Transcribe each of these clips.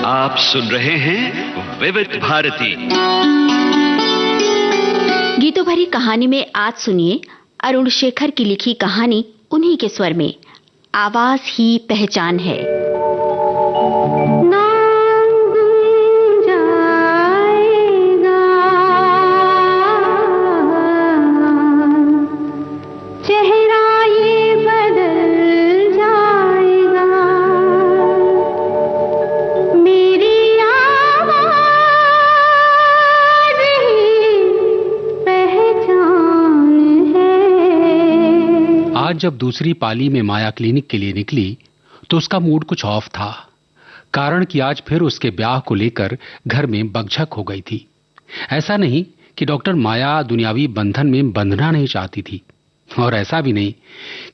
आप सुन रहे हैं विविध भारती। गीतों भरी कहानी में आज सुनिए अरुण शेखर की लिखी कहानी उन्हीं के स्वर में, आवाज ही पहचान है। आज जब दूसरी पाली में माया क्लिनिक के लिए निकली तो उसका मूड कुछ ऑफ था। कारण कि आज फिर उसके ब्याह को लेकर घर में बकझक हो गई थी। ऐसा नहीं कि डॉक्टर माया दुनियावी बंधन में बंधना नहीं चाहती थी, और ऐसा भी नहीं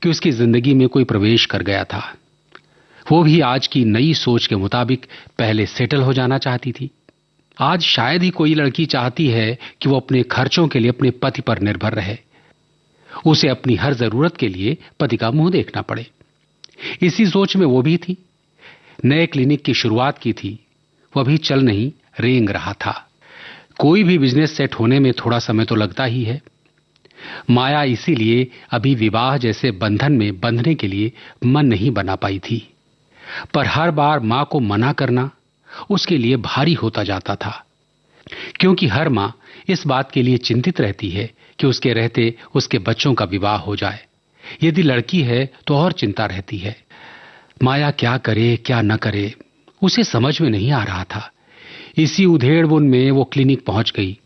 कि उसकी जिंदगी में कोई प्रवेश कर गया था। वो भी आज की नई सोच के मुताबिक पहले सेटल हो जाना चाहती थी। आज शायद ही कोई लड़की चाहती है कि वो अपने खर्चों के लिए अपने पति पर निर्भर रहे, उसे अपनी हर जरूरत के लिए पति का मुंह देखना पड़े। इसी सोच में वो भी थी। नए क्लिनिक की शुरुआत की थी, वह भी चल नहीं रेंग रहा था। कोई भी बिजनेस सेट होने में थोड़ा समय तो लगता ही है। माया इसीलिए अभी विवाह जैसे बंधन में बंधने के लिए मन नहीं बना पाई थी। पर हर बार मां को मना करना उसके लिए भारी होता जाता था, क्योंकि हर मां इस बात के लिए चिंतित रहती है कि उसके रहते उसके बच्चों का विवाह हो जाए। यदि लड़की है तो और चिंता रहती है। माया क्या करे क्या न करे, उसे समझ में नहीं आ रहा था। इसी उधेड़-बुन में वो क्लिनिक पहुंच गई।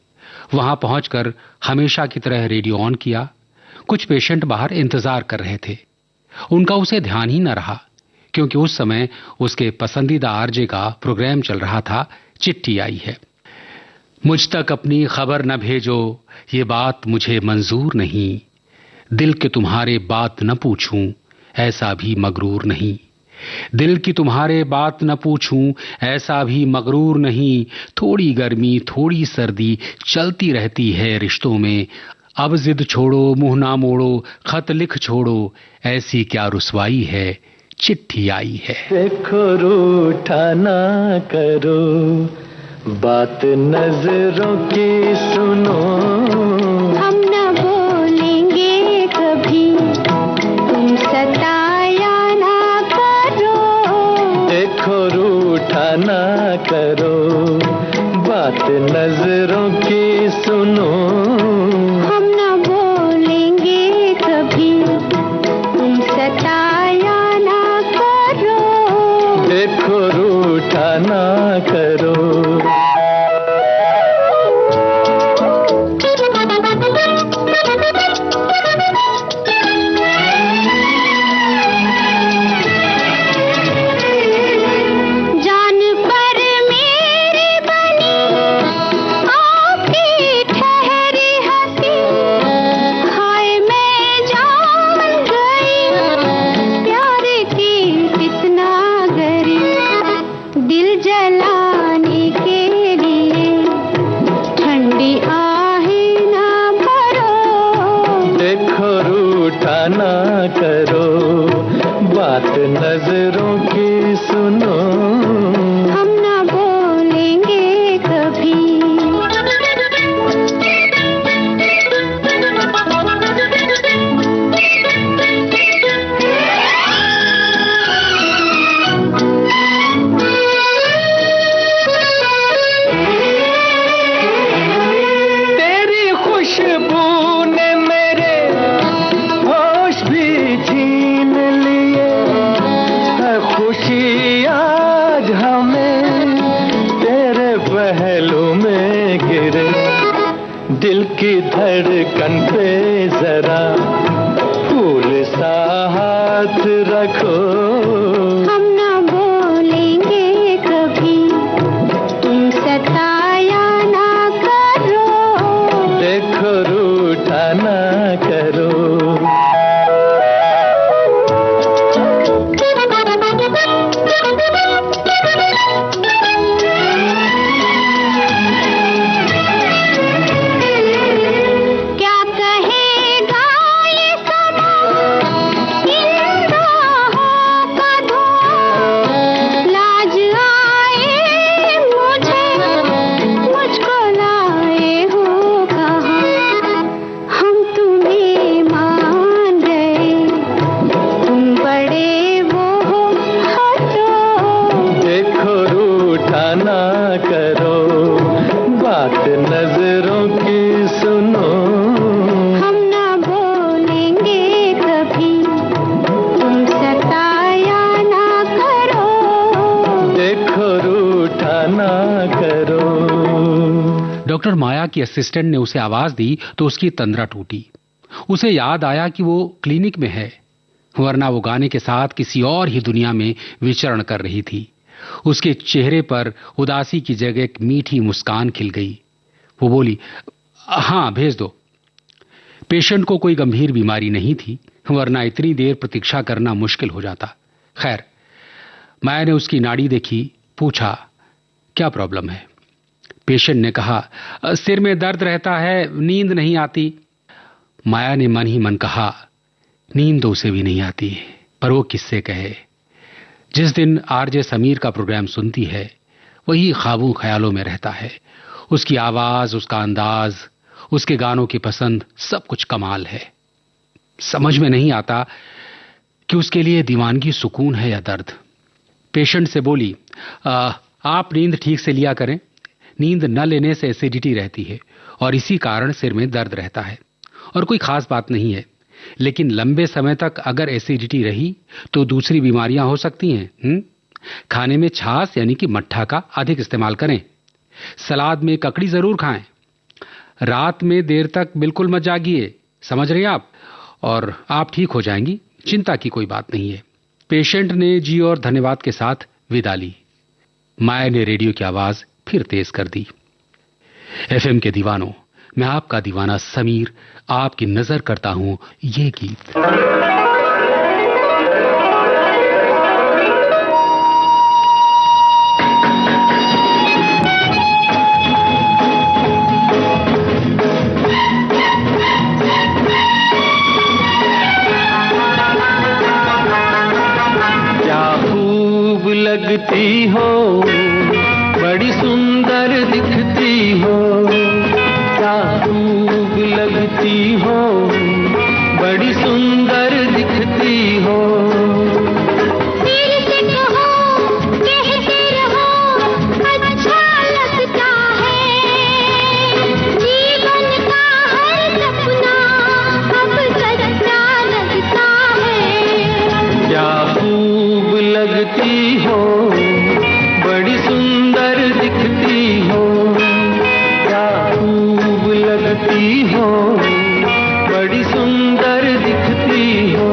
वहां पहुंचकर हमेशा की तरह रेडियो ऑन किया। कुछ पेशेंट बाहर इंतजार कर रहे थे। उनका उसे ध्यान ही न रहा, क्योंकि उस समय उसके पसंदीदा आरजे का प्रोग्राम चल रहा था। चिट्ठी आई है। मुझ तक अपनी खबर न भेजो, ये बात मुझे मंजूर नहीं। दिल के तुम्हारे बात न पूछूं, ऐसा भी मगरूर नहीं। दिल की तुम्हारे बात न पूछूं, ऐसा भी मगरूर नहीं। थोड़ी गर्मी थोड़ी सर्दी चलती रहती है रिश्तों में। अब जिद छोड़ो मुंह ना मोड़ो, खत लिख छोड़ो, ऐसी क्या रुसवाई है, चिट्ठी आई है। देखो रूठा ना करो, बात नजरों की सुनो। हम न बोलेंगे कभी, तुम सताया ना करो। देखो रूठा ना करो, बात नजरों की सुनो। हम न बोलेंगे कभी, तुम सताया ना करो। देखो रूठा ना करो। नजरों की सुनो। हम न बोलेंगे कभी। तेरी खुशबू ने मेरे होश भी छीन लिए। खुशी आज हमें तेरे पहलू में गिरे। दिल की धड़कन पे जरा फूल सा हाथ रखो। हम न बोलेंगे कभी, तुम सताया ना करो। देखो रूठा ना करो। क्या कहेगा ये समा इन राहों ना करो। डॉक्टर माया की असिस्टेंट ने उसे आवाज दी तो उसकी तंद्रा टूटी। उसे याद आया कि वो क्लिनिक में है, वरना वो गाने के साथ किसी और ही दुनिया में विचरण कर रही थी। उसके चेहरे पर उदासी की जगह एक मीठी मुस्कान खिल गई। वो बोली, हाँ भेज दो। पेशेंट को कोई गंभीर बीमारी नहीं थी, वरना इतनी देर प्रतीक्षा करना मुश्किल हो जाता। खैर, माया ने उसकी नाड़ी देखी, पूछा, क्या प्रॉब्लम है? पेशेंट ने कहा, सिर में दर्द रहता है, नींद नहीं आती। माया ने मन ही मन कहा, नींद तो उसे भी नहीं आती, पर वो किससे कहे। जिस दिन आरजे समीर का प्रोग्राम सुनती है, वही ख्वाबों ख्यालों में रहता है। उसकी आवाज, उसका अंदाज, उसके गानों की पसंद, सब कुछ कमाल है। समझ में नहीं आता कि उसके लिए दीवानगी सुकून है या दर्द। पेशेंट से बोली, आप नींद ठीक से लिया करें। नींद न लेने से एसिडिटी रहती है और इसी कारण सिर में दर्द रहता है, और कोई खास बात नहीं है। लेकिन लंबे समय तक अगर एसिडिटी रही तो दूसरी बीमारियां हो सकती हैं। खाने में छाछ यानी कि मट्ठा का अधिक इस्तेमाल करें। सलाद में ककड़ी जरूर खाएं। रात में देर तक बिल्कुल मत जागिए, समझ रही आप? और आप ठीक हो जाएंगी, चिंता की कोई बात नहीं है। पेशेंट ने जी और धन्यवाद के साथ विदा ली। माया ने रेडियो की आवाज फिर तेज कर दी। एफएम के दीवानों, मैं आपका दीवाना समीर आपकी नजर करता हूं ये गीत। क्या खूब लगती हो, बड़ी सुंदर दिखती हो। क्या खूब लगती हो, बड़ी सुंदर दिखती हो। फिर से कहो, कहते रहो, अच्छा लगता है। जीवन का हर सपना अब सच्चा लगता है। क्या खूब लगती हो, बड़ी सुंदर दिखती हो। क्या खूब लगती हो, बड़ी सुंदर दिखती हो।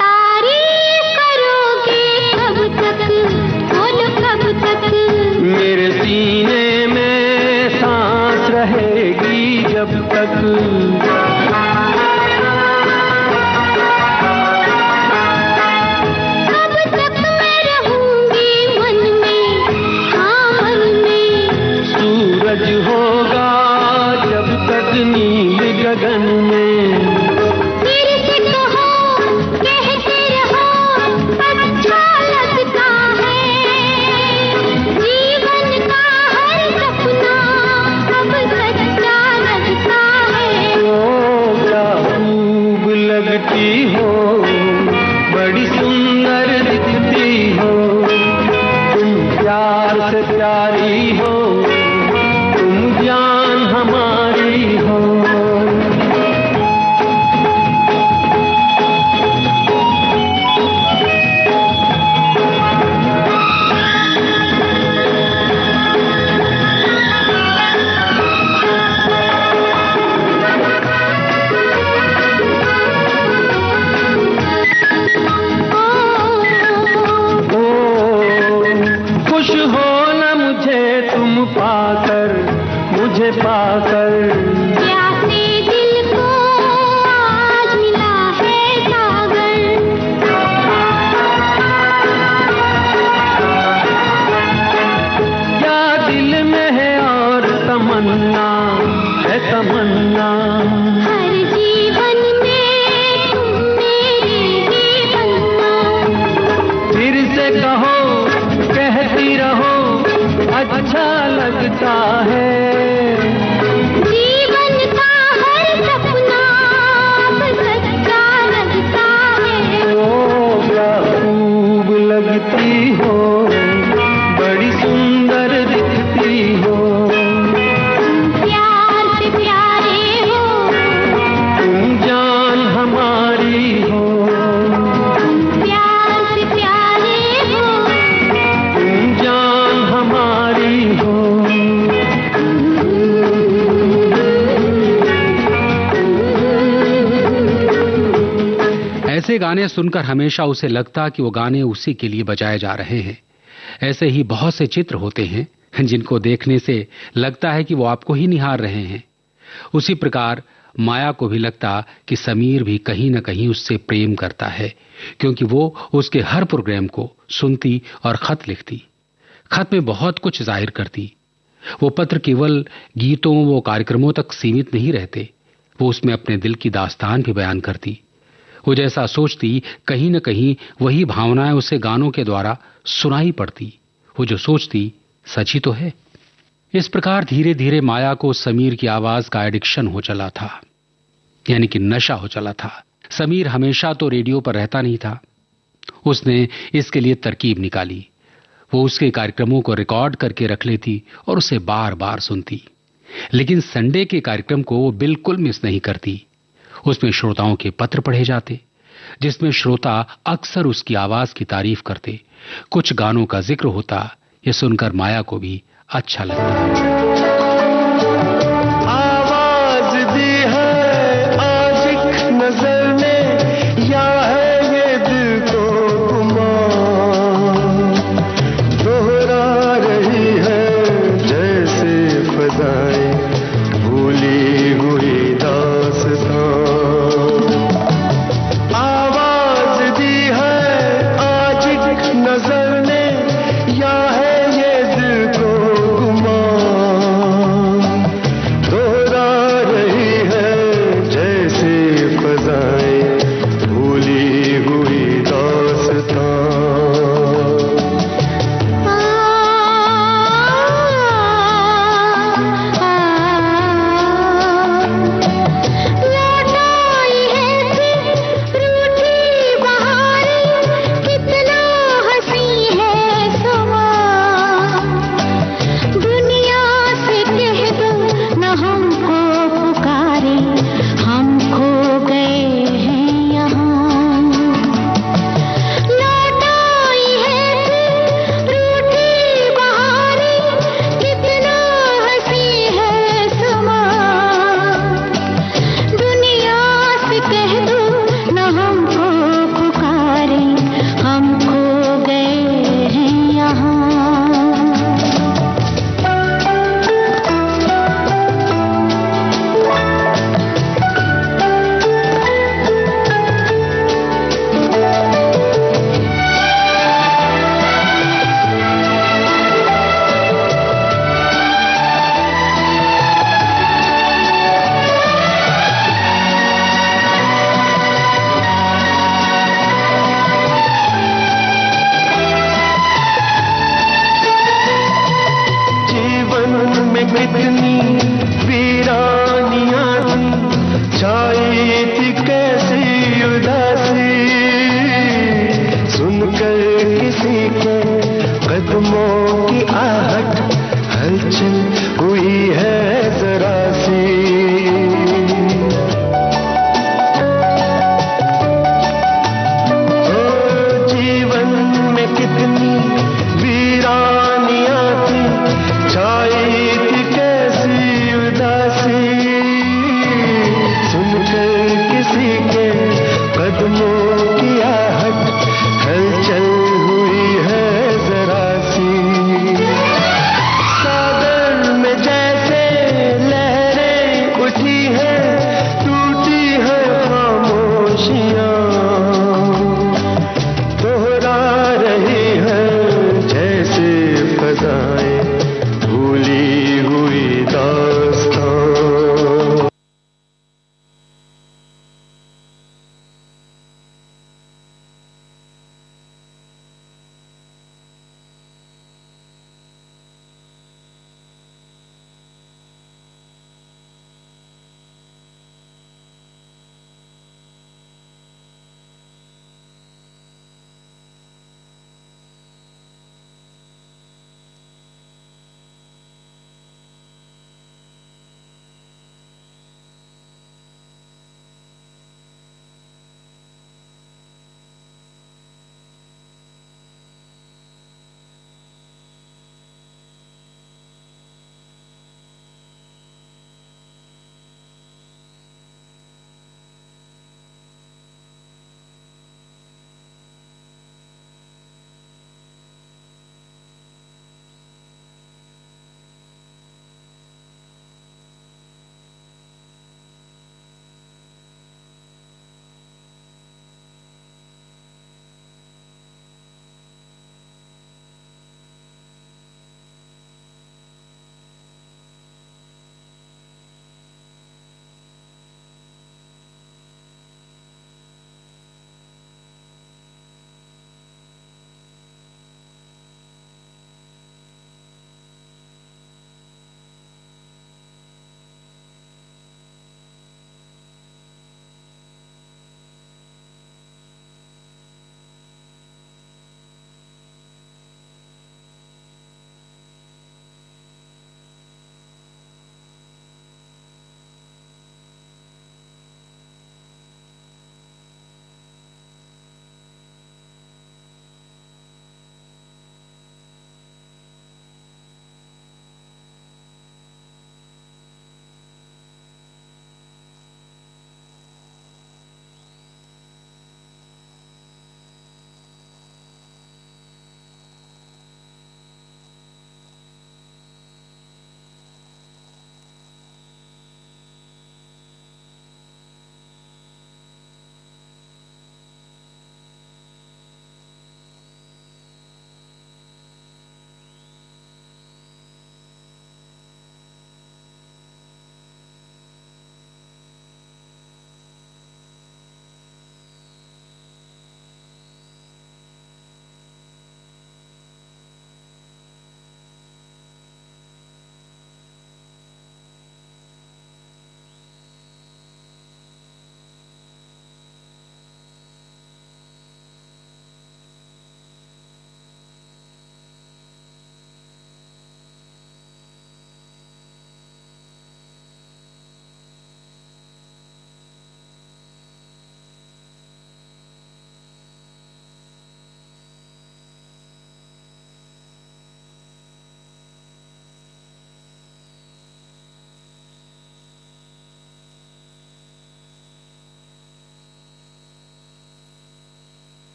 तारीफ करोगे कब तक, बोलो कब तक। मेरे सीने में सांस रहेगी जब तक। कब तक मैं रहूंगी मन में, हाँ मन में। सूरज होगा जब तक नील गगन में। फिर से कहो, कहते रहो, अच्छा लगता है। जीवन का हर सपना अब सच्चा लगता है। ओ क्या खूब लगती हो, बड़ी सुंदर दिखती हो। तुम प्यार से प्यारी हो, तुम जान हमारी हो। ऐसे गाने सुनकर हमेशा उसे लगता कि वो गाने उसी के लिए बजाए जा रहे हैं। ऐसे ही बहुत से चित्र होते हैं जिनको देखने से लगता है कि वो आपको ही निहार रहे हैं। उसी प्रकार माया को भी लगता कि समीर भी कहीं न कहीं उससे प्रेम करता है, क्योंकि वो उसके हर प्रोग्राम को सुनती और खत लिखती। खत में बहुत कुछ जाहिर करती। वो पत्र केवल गीतों व कार्यक्रमों तक सीमित नहीं रहते, वो उसमें अपने दिल की दास्तान भी बयान करती। वो जैसा सोचती कहीं न कहीं वही भावनाएं उसे गानों के द्वारा सुनाई पड़ती। वो जो सोचती सच ही तो है। इस प्रकार धीरे धीरे माया को समीर की आवाज का एडिक्शन हो चला था, यानी कि नशा हो चला था। समीर हमेशा तो रेडियो पर रहता नहीं था। उसने इसके लिए तरकीब निकाली। वो उसके कार्यक्रमों को रिकॉर्ड करके रख लेती और उसे बार बार सुनती। लेकिन संडे के कार्यक्रम को वो बिल्कुल मिस नहीं करती। उसमें श्रोताओं के पत्र पढ़े जाते, जिसमें श्रोता अक्सर उसकी आवाज की तारीफ करते। कुछ गानों का जिक्र होता। ये सुनकर माया को भी अच्छा लगता। आवाज दी है आज एक नजर ने, या है ये दिल को गुमान, दोहरा रही है जैसे फजाएं भूली हुई दास्तां। आवाज दी है आज एक नजर ने, या है वीरानियां थी, छाई थी कैसी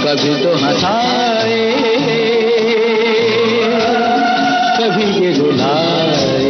कभी तो हंसाए, कभी ये रुलाए।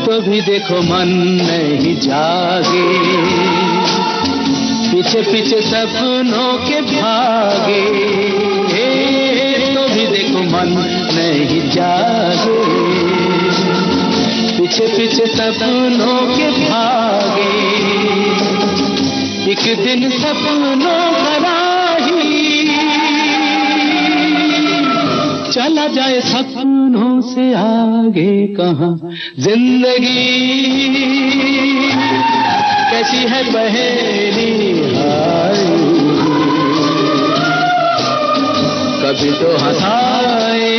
कभी देखो मन नहीं जागे, पीछे पीछे सपनों के भागे। तो भी देखो मन नहीं जागे, पीछे पीछे सपनों के भागे। एक दिन सपनों का राही चला जाए सपनों से आगे कहाँ। जिंदगी कैसी है पहेली हाय, कभी तो हंसाए,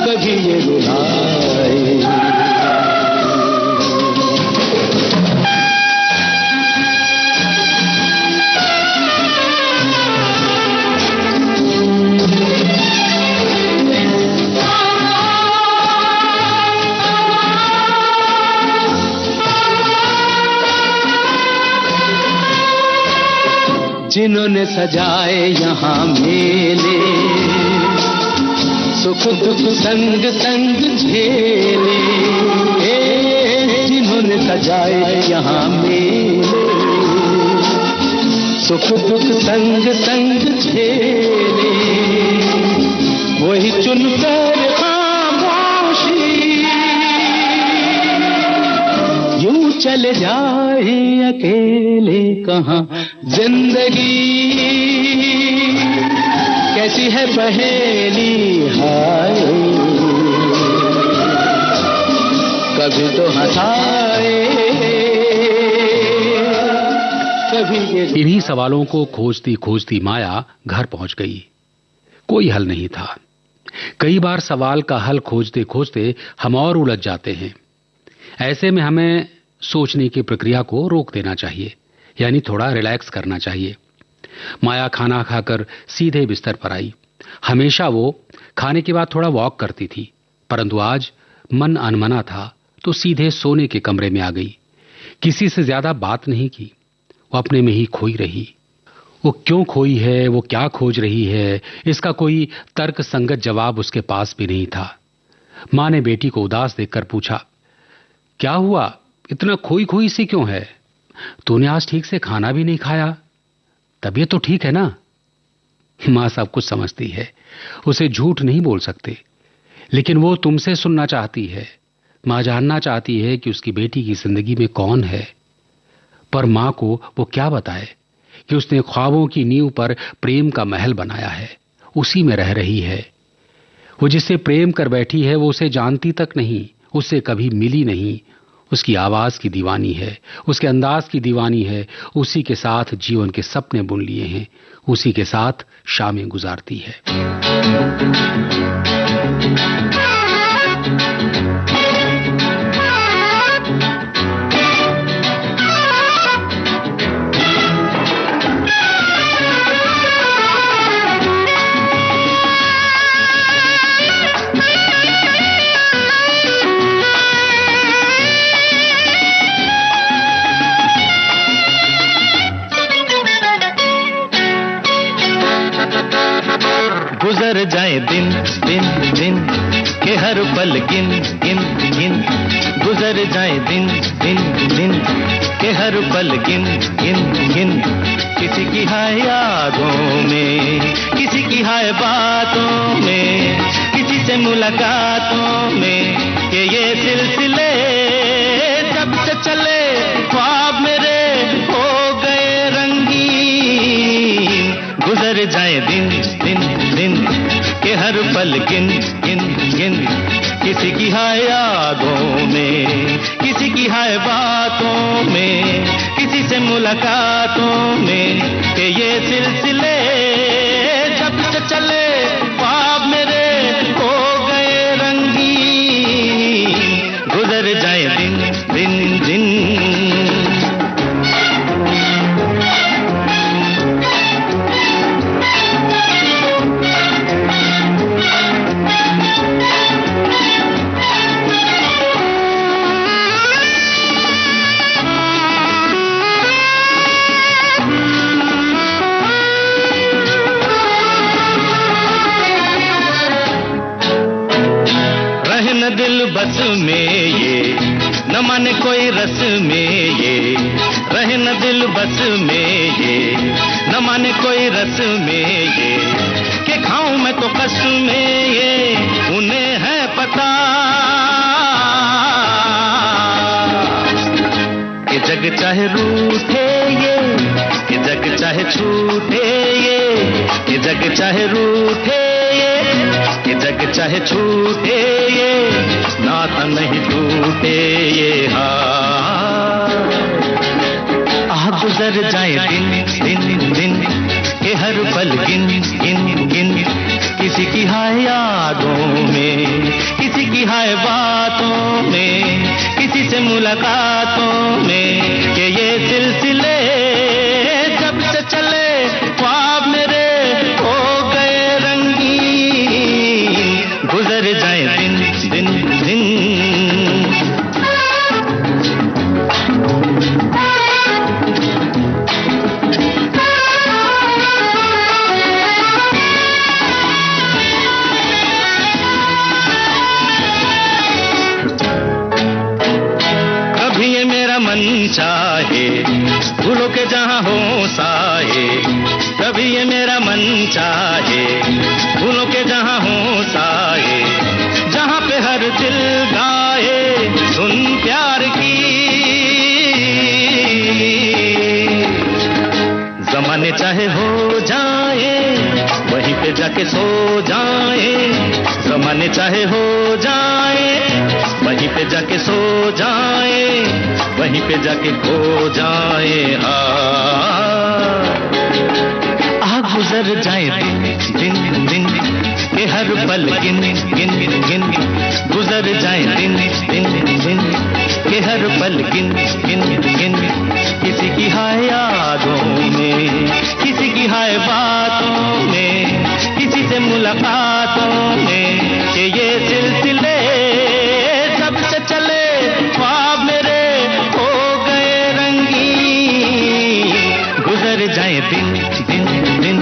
कभी ये रुलाए। जिन्होंने सजाए यहाँ मेले, सुख दुख संग संग झेले। जिन्होंने सजाए यहाँ मेले, सुख दुख संग संग झेले। वही चुनकर खामोशी यूं चले जाए अकेले कहाँ। जिंदगी कैसी है पहेली हाय, कभी तो हंसाए, कभी ये। इन्हीं सवालों को खोजती खोजती माया घर पहुंच गई। कोई हल नहीं था। कई बार सवाल का हल खोजते खोजते हम और उलझ जाते हैं। ऐसे में हमें सोचने की प्रक्रिया को रोक देना चाहिए, यानी थोड़ा रिलैक्स करना चाहिए। माया खाना खाकर सीधे बिस्तर पर आई। हमेशा वो खाने के बाद थोड़ा वॉक करती थी, परंतु आज मन अनमना था तो सीधे सोने के कमरे में आ गई। किसी से ज्यादा बात नहीं की, वो अपने में ही खोई रही। वो क्यों खोई है, वो क्या खोज रही है, इसका कोई तर्क संगत जवाब उसके पास भी नहीं था। मां ने बेटी को उदास देखकर पूछा, क्या हुआ, इतना खोई खोई सी क्यों है? तूने आज ठीक से खाना भी नहीं खाया, तबीयत तो ठीक है ना? मां सब कुछ समझती है, उसे झूठ नहीं बोल सकते, लेकिन वो तुमसे सुनना चाहती है। मां जानना चाहती है कि उसकी बेटी की जिंदगी में कौन है, पर मां को वो क्या बताए कि उसने ख्वाबों की नींव पर प्रेम का महल बनाया है, उसी में रह रही है। वो जिससे प्रेम कर बैठी है वो उसे जानती तक नहीं, उससे कभी मिली नहीं। उसकी आवाज की दीवानी है, उसके अंदाज की दीवानी है। उसी के साथ जीवन के सपने बुन लिए हैं, उसी के साथ शामें गुजारती है। गुजर जाए दिन दिन दिन के हर पल गिन गिन गिन। गुजर जाए दिन दिन दिन के हर पल गिन गिन गिन। किसी की हाय यादों में, किसी की हाय बातों में, किसी से मुलाकातों में, कि ये सिलसिले जब से चले ख्वाब मेरे हो गए रंगीन। गुजर जाए दिन दिन दिन के हर पल गिन गिन गिन। किसी की है यादों में, किसी की है बातों में, किसी से मुलाकातों में, कि ये सिलसिले जब से चले ख्वाब मेरे हो गए रंगीन, गुजर जाए दिन दिन दिन। दिल बस में ये न माने कोई रस में ये, रहे न दिल बस में ये न माने कोई रस में ये, कि खाऊं मैं तो कस में ये उन्हें है पता, कि जग चाहे रूठे ये, कि जग चाहे छूटे ये, कि जग चाहे रूठे ये, कि जग चाहे छूटे ये, नाता नहीं टूटे ये हाथ। गुजर जाए दिन दिन दिन, के हर पल गिन गिन गिन, किसी की है यादों में, किसी की है बातों में, किसी से मुलाकातों में, कि ये सिलसिले जब से चले ख्वाब मेरे हो गए रंगीन, गुजर जाए दिन दिन दिन। मन चाहे भूलो के जहां हो साए, कभी ये मेरा मन चाहे भूलो के जहां हो साए, जहां पे हर दिल गाए सुन प्यार की, जमाने चाहे हो जाए वहीं पे जाके सो जाए, जमाने चाहे हो जाए वहीं पे जाके सो जाए, वहीं पे जाके खो जाए। गुजर जाए दिन दिन दिन, के हर पल गिन गिन गिन, गुजर जाए दिन दिन दिन, के हर पल गिन गिन गिन, किसी की है यादों में, किसी की है बातों में, किसी से मुलाकातों में, कि ये सिलसिले सबसे चले ख्वाब मेरे हो गए रंगीन, गुजर जाए दिन दिन दिन,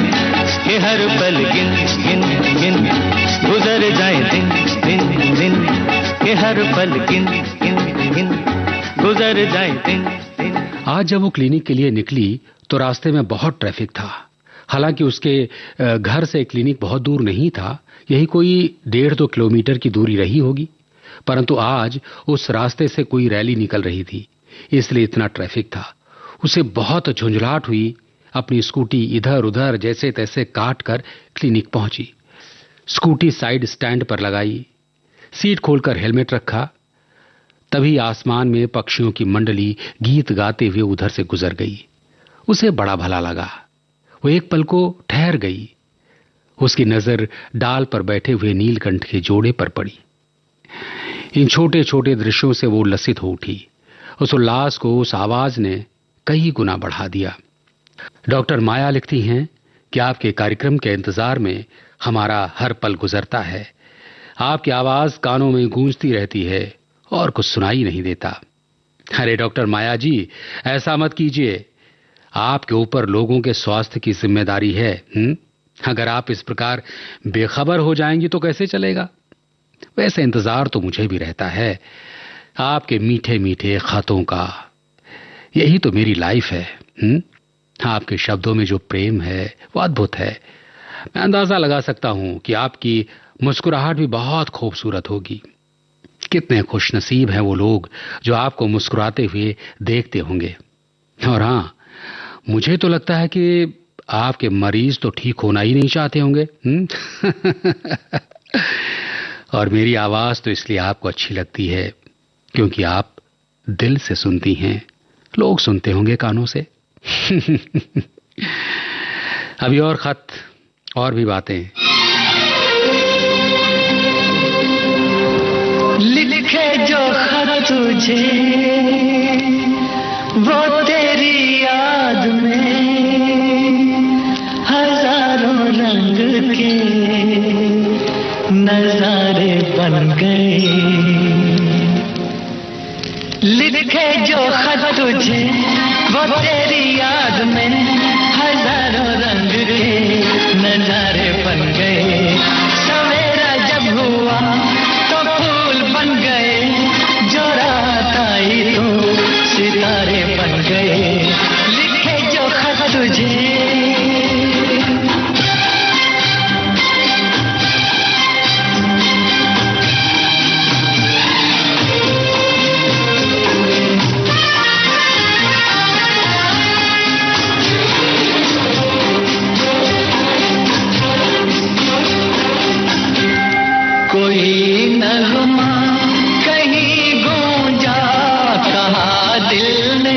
के हर पल गिन गिन गिन, गुजर जाए दिन दिन दिन, के हर पल गिन गिन गिन, गुजर जाए दिन दिन। आज जब वो क्लिनिक के लिए निकली तो रास्ते में बहुत ट्रैफिक था। हालांकि उसके घर से क्लिनिक बहुत दूर नहीं था, यही कोई 1.5-2 किलोमीटर की दूरी रही होगी, परंतु आज उस रास्ते से कोई रैली निकल रही थी, इसलिए इतना ट्रैफिक था। उसे बहुत झुंझलाहट हुई। अपनी स्कूटी इधर उधर जैसे तैसे काट कर क्लिनिक पहुंची। स्कूटी साइड स्टैंड पर लगाई, सीट खोलकर हेलमेट रखा। तभी आसमान में पक्षियों की मंडली गीत गाते हुए उधर से गुजर गई। उसे बड़ा भला लगा। वो एक पल को ठहर गई। उसकी नजर डाल पर बैठे हुए नीलकंठ के जोड़े पर पड़ी। इन छोटे छोटे दृश्यों से वो उल्लसित हो उठी। उस उल्लास को उस आवाज ने कई गुना बढ़ा दिया। डॉक्टर माया लिखती हैं कि आपके कार्यक्रम के इंतजार में हमारा हर पल गुजरता है। आपकी आवाज कानों में गूंजती रहती है और कुछ सुनाई नहीं देता। अरे डॉक्टर माया जी, ऐसा मत कीजिए। आपके ऊपर लोगों के स्वास्थ्य की जिम्मेदारी है। अगर आप इस प्रकार बेखबर हो जाएंगी तो कैसे चलेगा। वैसे इंतजार तो मुझे भी रहता है, आपके मीठे मीठे खतों का। यही तो मेरी लाइफ है। आपके शब्दों में जो प्रेम है वो अद्भुत है। मैं अंदाजा लगा सकता हूं कि आपकी मुस्कुराहट भी बहुत खूबसूरत होगी। कितने खुशनसीब हैं वो लोग जो आपको मुस्कुराते हुए देखते होंगे। और हाँ, मुझे तो लगता है कि आपके मरीज तो ठीक होना ही नहीं चाहते होंगे। और मेरी आवाज तो इसलिए आपको अच्छी लगती है क्योंकि आप दिल से सुनती हैं, लोग सुनते होंगे कानों से। अभी और खत और भी बातें। लिखे जो खत तुझे वो तेरी याद में हजारों रंग के नजारे बन गए। लिखे जो खत तुझे वो तेरी याद में हजारों रंग के नजारे बन गए। सवेरा जब हुआ तो फूल बन गए, जो रात आई तो सितारे बन गए। लिखे जो खत तुझे कोई नगमा कहीं गूंजा, कहा दिल ने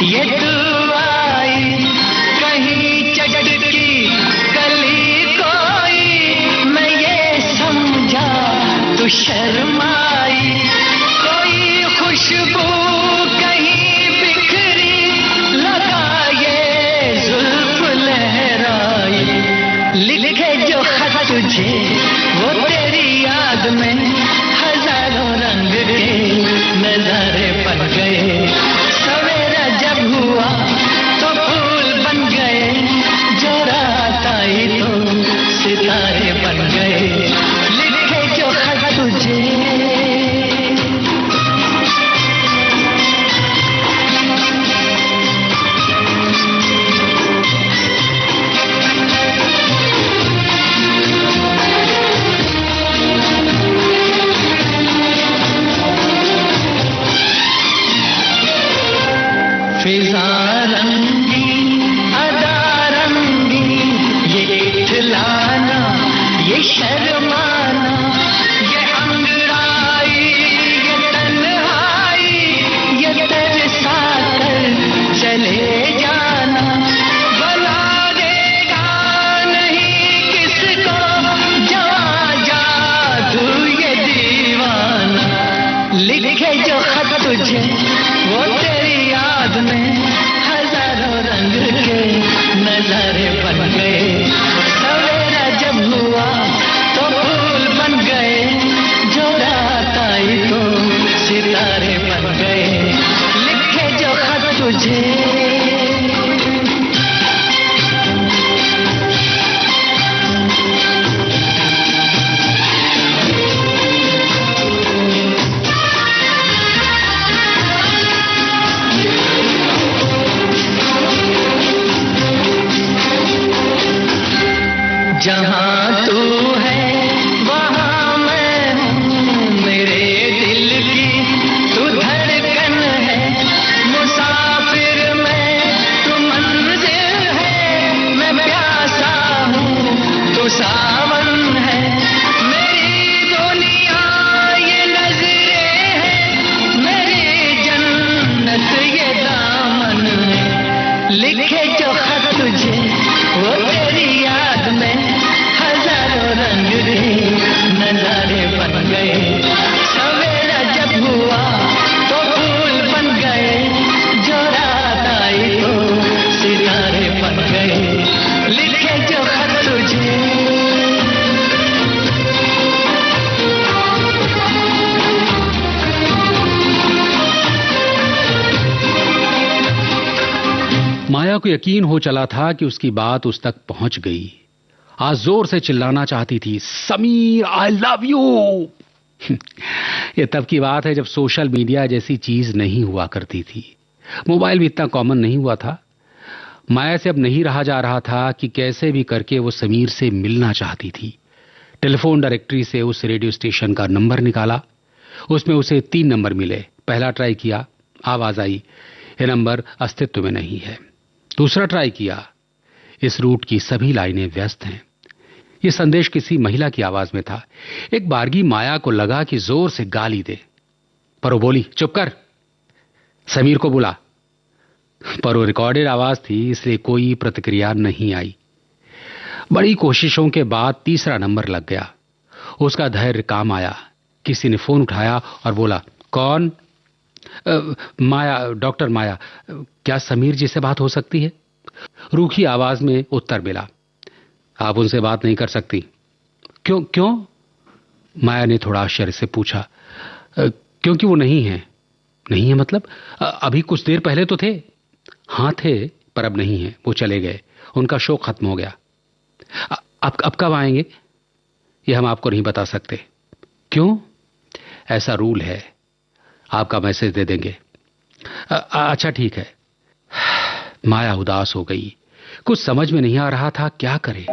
ये तू आई। कहीं चटकी कली कोई, मैं ये समझा तू शर्माई। कोई खुशबू कहीं बिखरी, लगा ये जुल्फ लहराई। लिखे जो खत तुझे वो तेरी याद में हजारों रंग के नजारे बन गए। सवेरा जब हुआ तो फूल बन गए, जो रात आई तो सितारे बन गए। लिखे जो खत तुझे फिजा रंगी अदा रंगी, ये इठलाना ये शर्माना, ये अंगड़ाई ये तन्हाई, ये तरसा कर चले जाना। बना देगा नहीं किसको जवां जादू ये दीवाना। लिखे जो खत तुझे वो तेरी याद में हजारों रंग के नजारे बन गए। सवेरा जब हुआ तो फूल बन गए, जो रात आई तो सितारे बन गए। लिखे जो खत तुझे जहाँ तू है वहाँ मैं हूँ, मेरे दिल की तू धड़कन है। मुसाफिर मैं तू मंजिल है, मैं प्यासा हूँ तू सावन है। मेरी दुनिया ये नजरें हैं, मेरी जन्नत ये दामन है। लिखे जो खत तुझे वो तेरी याद में हजारों रंग के नजारे बन गए। सवेरा जब हुआ तो फूल बन गए, जो रात आई तो सितारे बन गए। लिखे जो खत तुझे माया को यकीन हो चला था कि उसकी बात उस तक पहुंच गई। आज जोर से चिल्लाना चाहती थी, समीर आई लव यू। यह तब की बात है जब सोशल मीडिया जैसी चीज नहीं हुआ करती थी, मोबाइल भी इतना कॉमन नहीं हुआ था। माया से अब नहीं रहा जा रहा था कि कैसे भी करके वो समीर से मिलना चाहती थी। टेलीफोन डायरेक्टरी से उस रेडियो स्टेशन का नंबर निकाला, उसमें उसे 3 नंबर मिले। पहला ट्राई किया, आवाज आई, यह नंबर अस्तित्व में नहीं है। दूसरा ट्राई किया, इस रूट की सभी लाइनें व्यस्त हैं। यह संदेश किसी महिला की आवाज में था। एक बारगी माया को लगा कि जोर से गाली दे, पर वो बोली, चुप कर, समीर को बुला। पर वो रिकॉर्डेड आवाज थी, इसलिए कोई प्रतिक्रिया नहीं आई। बड़ी कोशिशों के बाद तीसरा नंबर लग गया। उसका धैर्य काम आया। किसी ने फोन उठाया और बोला, कौन? माया, डॉक्टर माया। क्या समीर जी से बात हो सकती है? रूखी आवाज में उत्तर मिला, आप उनसे बात नहीं कर सकती। क्यों? माया ने थोड़ा आश्चर्य से पूछा। क्योंकि वो नहीं है। नहीं है मतलब? अभी कुछ देर पहले तो थे। हाँ थे, पर अब नहीं है, वो चले गए, उनका शो खत्म हो गया। अब कब आएंगे ये हम आपको नहीं बता सकते। क्यों? ऐसा रूल है, आपका मैसेज दे देंगे। अच्छा ठीक है। माया उदास हो गई। कुछ समझ में नहीं आ रहा था क्या करे।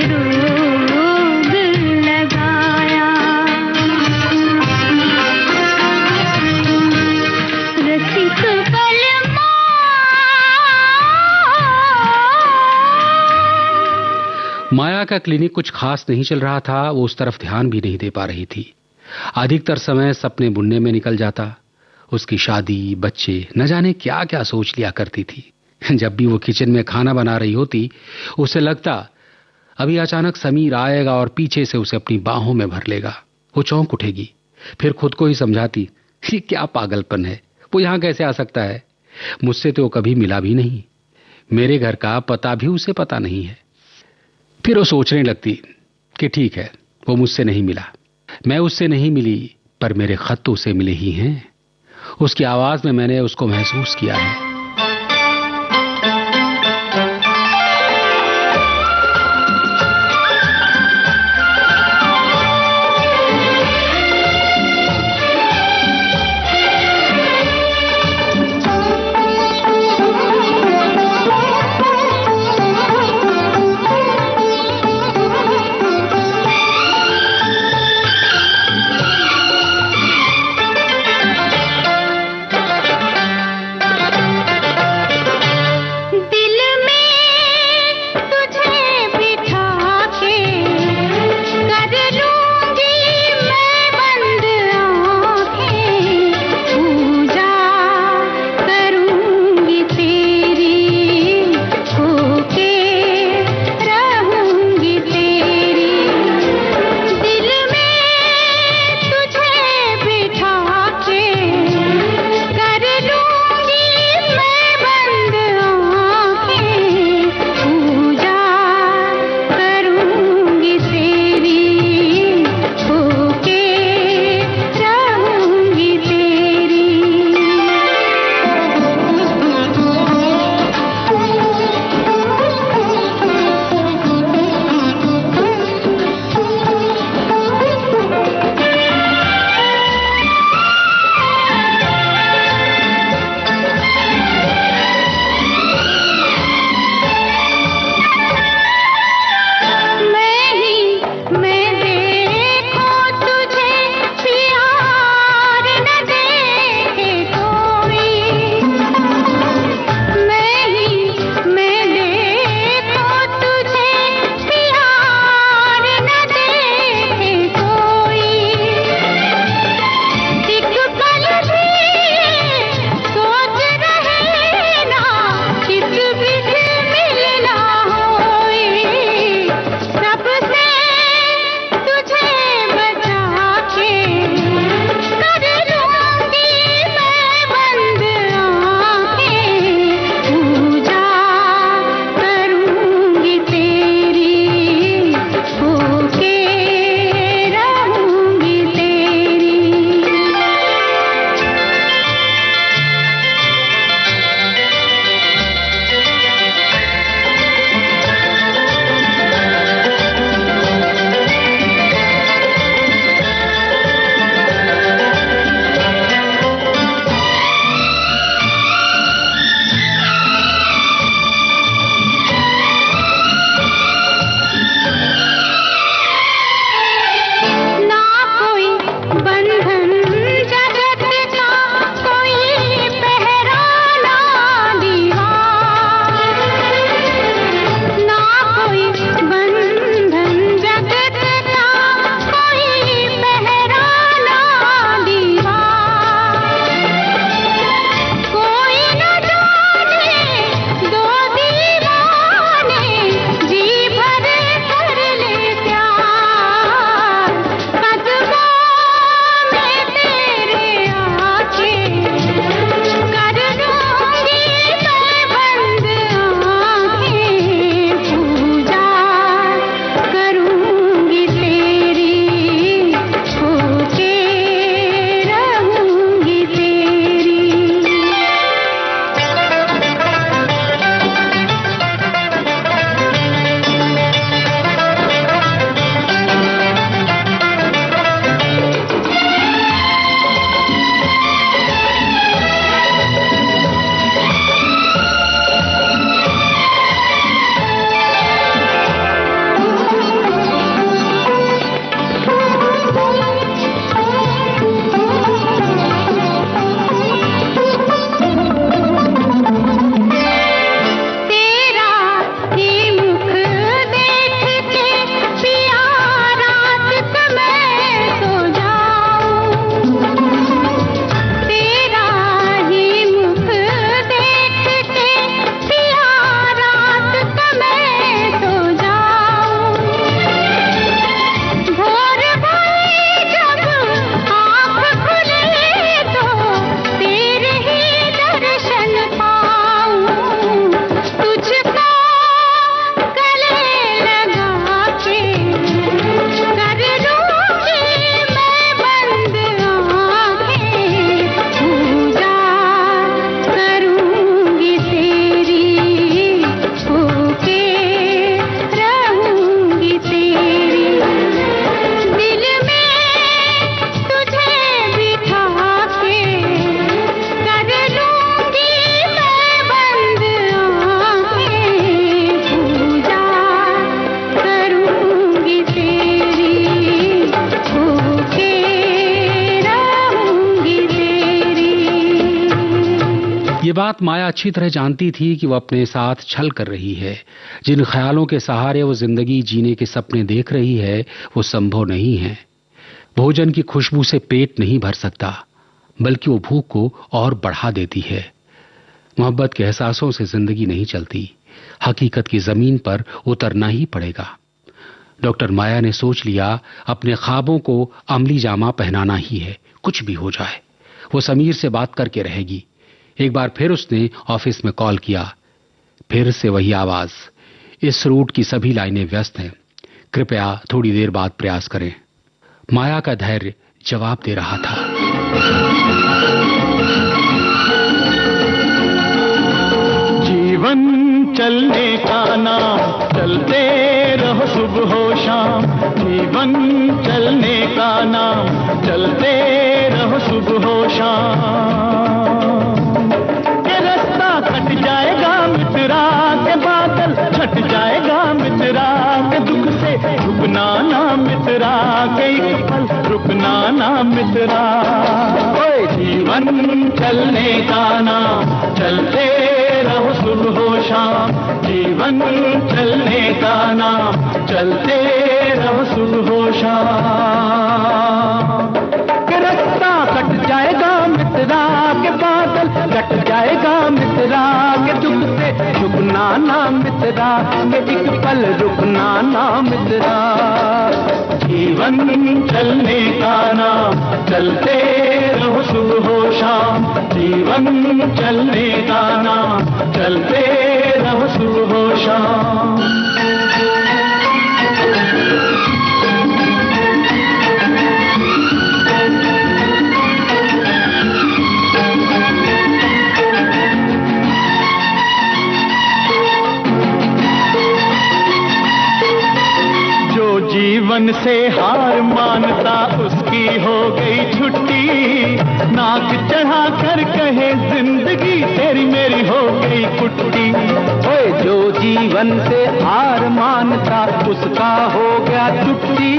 रोग लगाया। माया का क्लिनिक कुछ खास नहीं चल रहा था, वो उस तरफ ध्यान भी नहीं दे पा रही थी। अधिकतर समय सपने बुनने में निकल जाता। उसकी शादी, बच्चे, न जाने क्या क्या सोच लिया करती थी। जब भी वो किचन में खाना बना रही होती, उसे लगता अभी अचानक समीर आएगा और पीछे से उसे अपनी बाहों में भर लेगा। वो चौंक उठेगी, फिर खुद को ही समझाती, ये क्या पागलपन है, वो यहां कैसे आ सकता है, मुझसे तो वो कभी मिला भी नहीं, मेरे घर का पता भी उसे पता नहीं है। फिर वो सोचने लगती कि ठीक है, वो मुझसे नहीं मिला, मैं उससे नहीं मिली, पर मेरे खत तो उसे मिले ही हैं। उसकी आवाज में मैंने उसको महसूस किया है। ये बात माया अच्छी तरह जानती थी कि वो अपने साथ छल कर रही है। जिन ख्यालों के सहारे वो जिंदगी जीने के सपने देख रही है वो संभव नहीं है। भोजन की खुशबू से पेट नहीं भर सकता, बल्कि वो भूख को और बढ़ा देती है। मोहब्बत के एहसासों से जिंदगी नहीं चलती, हकीकत की जमीन पर उतरना ही पड़ेगा। डॉक्टर माया ने सोच लिया अपने ख्वाबों को अमली जामा पहनाना ही है, कुछ भी हो जाए। वो समीर से बात करके रहेगी। एक बार फिर उसने ऑफिस में कॉल किया। फिर से वही आवाज, इस रूट की सभी लाइनें व्यस्त हैं, कृपया थोड़ी देर बाद प्रयास करें। माया का धैर्य जवाब दे रहा था। जीवन चलने का नाम, चलते रहो सुबह हो शाम। जीवन चलने का नाम, चलते रहो सुबह हो शाम। के रास्ता कट जाएगा मित्रा, के बादल छट जाएगा मित्रा, के दुख से रुकना ना मित्रा, के एक पल रुकना ना मित्रा। ओए जीवन चलने का नाम, चलते रहो सुबह हो शाम। जीवन चलने का नाम, चलते रहो सुबह हो शाम। के रास्ता कट जाएगा मित्रा, के बादल कट जाएगा मित्रा, के दुख से रुकना ना मित्रा, के एक पल रुकना ना मित्रा। जीवन चलने का नाम, चलते रहो सुबह हो शाम। जीवन चलने का नाम, चलते रहो सुबह हो शाम। जीवन से हार मानता उसकी हो गई छुट्टी, नाक चढ़ा कर कहे जिंदगी तेरी मेरी हो गई कुट्टी। ओए जो जीवन से हार मानता उसका हो गया छुट्टी,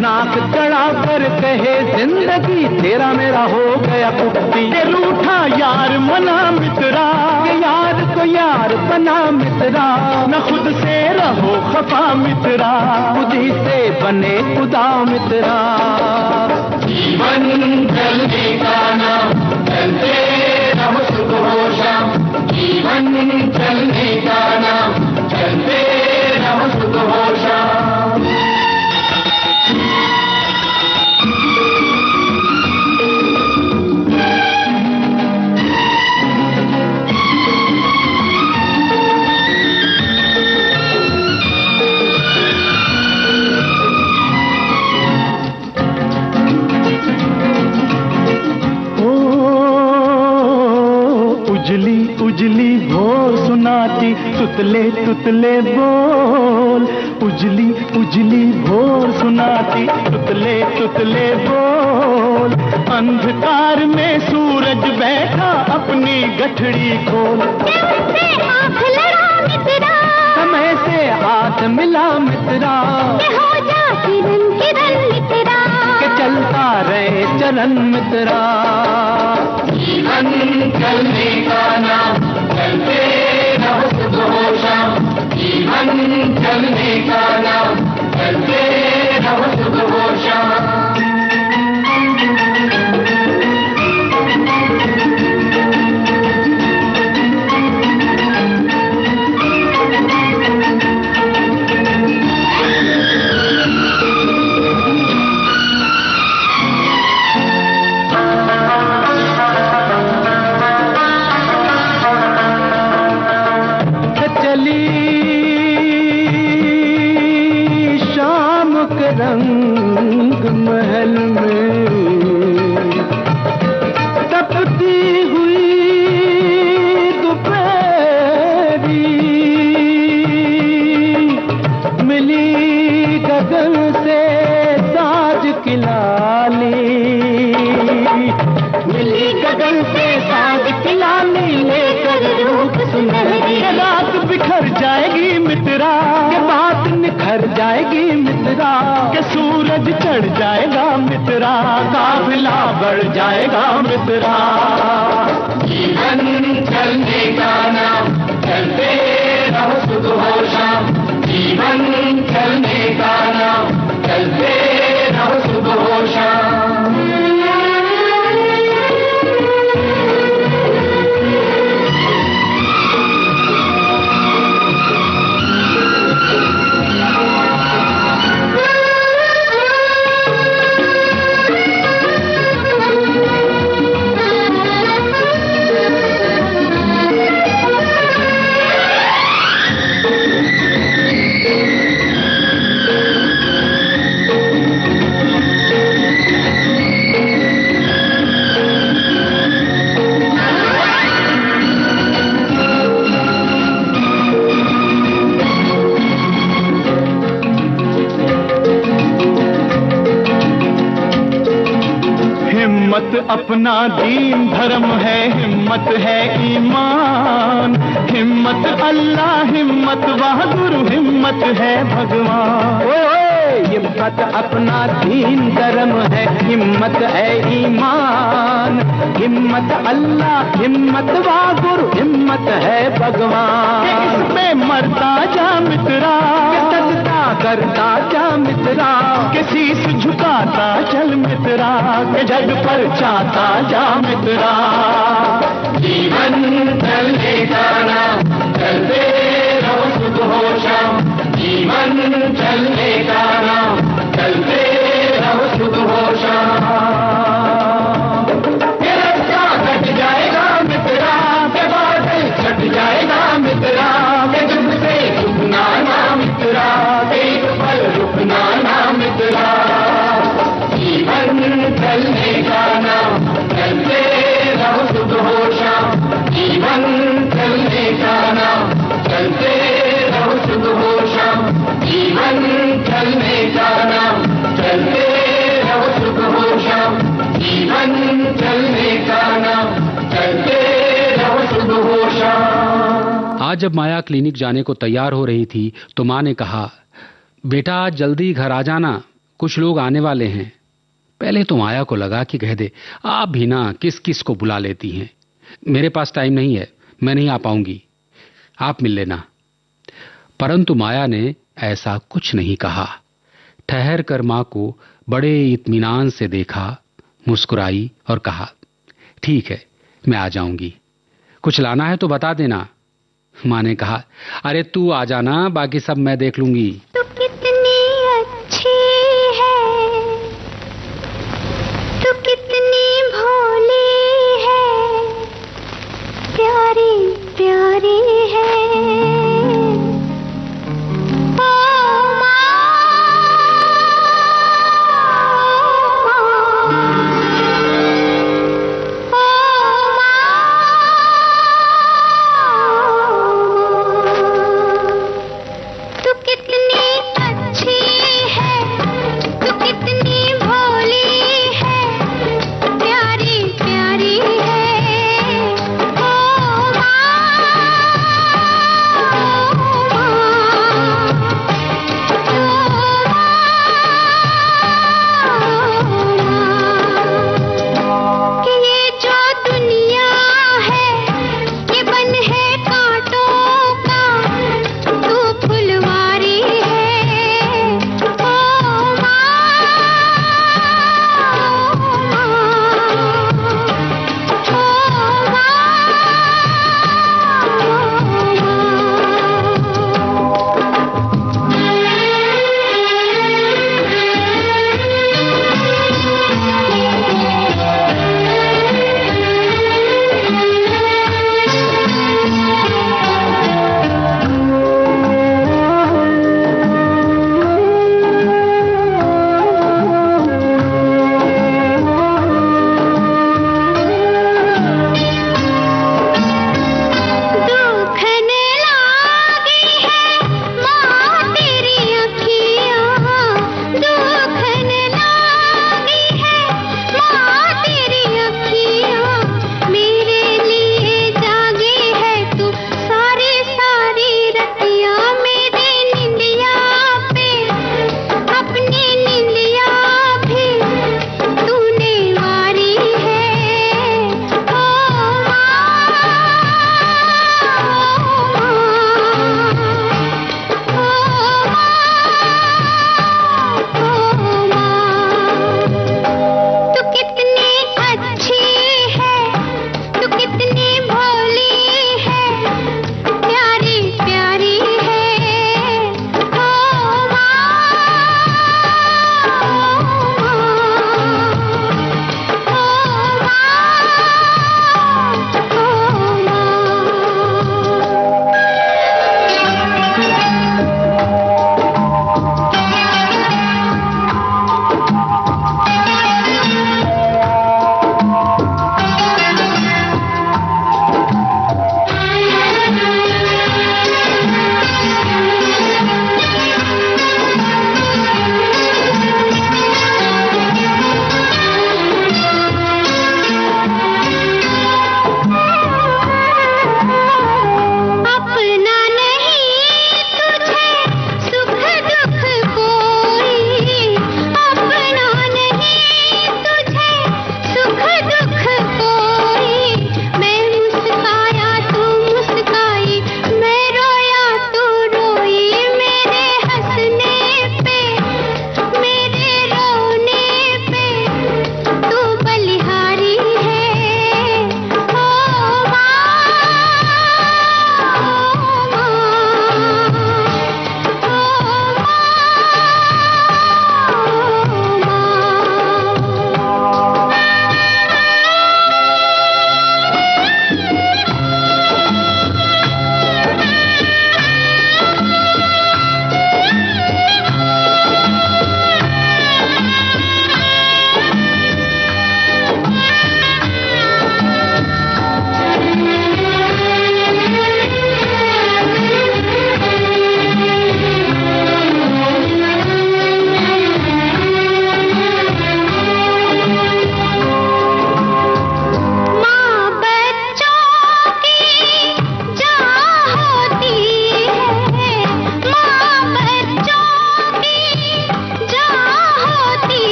नाक चढ़ा कर कहे जिंदगी तेरा मेरा हो गया कुट्टी। ये रूठा यार मना मित्रा, ये यार को यार बना मित्रा, न खुद से रहो खफा मित्रा, खुद ही से बने खुदा मित्रा। जीवन चलने का नाम, चलते रहो सुबह हो शाम। जीवन चलने का नाम, चलते रहो सुबह हो शाम। उजली उजली भोर सुनाती तुतले तुतले बोल। उजली उजली भोर सुनाती तुतले तुतले बोल। अंधकार में सूरज बैठा अपनी गठड़ी खोल। आँख लड़ा मित्रा, समय से हाथ मिला मित्रा, हो जा किरण किरण मित्रा, के चलता रहे चरण मित्रा। जीवन चलने का नाम, चलते रहो सुबह हो शाम। जीवन चलने का नाम, चलते रहो सुबह हो शाम। रंग महल में तपती हुई दोपहरी, मिली गगन से साज की लाली, मिली गगन से साज की लाली, लेकर रूप सुनहरी। रात बिखर जाएगी मित्रा, के बात निखर जाएगी मित्रा, के सूरज चढ़ जाएगा मित्रा, काफिला बढ़ जाएगा मित्रा। जीवन अपना दीन धर्म है, हिम्मत है ईमान। हिम्मत अल्लाह, हिम्मत बहादुर, हिम्मत है भगवान। हिम्मत अपना दीन धर्म है, हिम्मत है ईमान। हिम्मत अल्लाह, हिम्मत बहादुर, हिम्मत है भगवान। इसमें मरता जा मित्रा, सजदा करता जा मित्रा, के शीश झुकाता चल मित्रा, के जग पर चाहता जा मित्रा। जीवन चलने का नाम, चलते रहो सुबह हो शाम। जीवन चलने का नाम, चलते रहो सुबह हो शाम। ये रास्ता कट जाएगा मित्रा, के बादल छट जाएगा मित्रा, के दुख से रुकना ना मित्रा, एक पल रुकना ना मित्रा। जीवन चलने का नाम, चलते रहो सुबह हो शाम। जीवन चलने का नाम, चलते रहो सुबह हो शाम। जीवन चलने का नाम, चलते रहो सुबह हो शाम। जीवन चलने का नाम, चलते रहो सुबह हो शाम। आज जब माया क्लिनिक जाने को तैयार हो रही थी तो माँ ने कहा, बेटा आज जल्दी घर आ जाना, कुछ लोग आने वाले हैं। पहले तो माया को लगा कि कह दे, आप भी ना किस किस को बुला लेती हैं, मेरे पास टाइम नहीं है, मैं नहीं आ पाऊंगी, आप मिल लेना। परंतु माया ने ऐसा कुछ नहीं कहा। ठहर कर मां को बड़े इत्मीनान से देखा, मुस्कुराई और कहा, ठीक है मैं आ जाऊंगी, कुछ लाना है तो बता देना। मां ने कहा, अरे तू आ जाना, बाकी सब मैं देख लूंगी। तू कितनी अच्छी है, तू कितनी भोली है, प्यारी प्यारी है। तू कितनी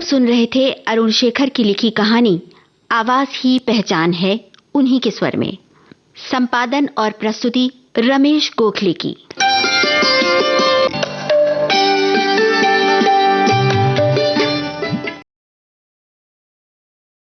सुन रहे थे अरुण शेखर की लिखी कहानी आवाज ही पहचान है, उन्हीं के स्वर में। संपादन और प्रस्तुति रमेश गोखले की।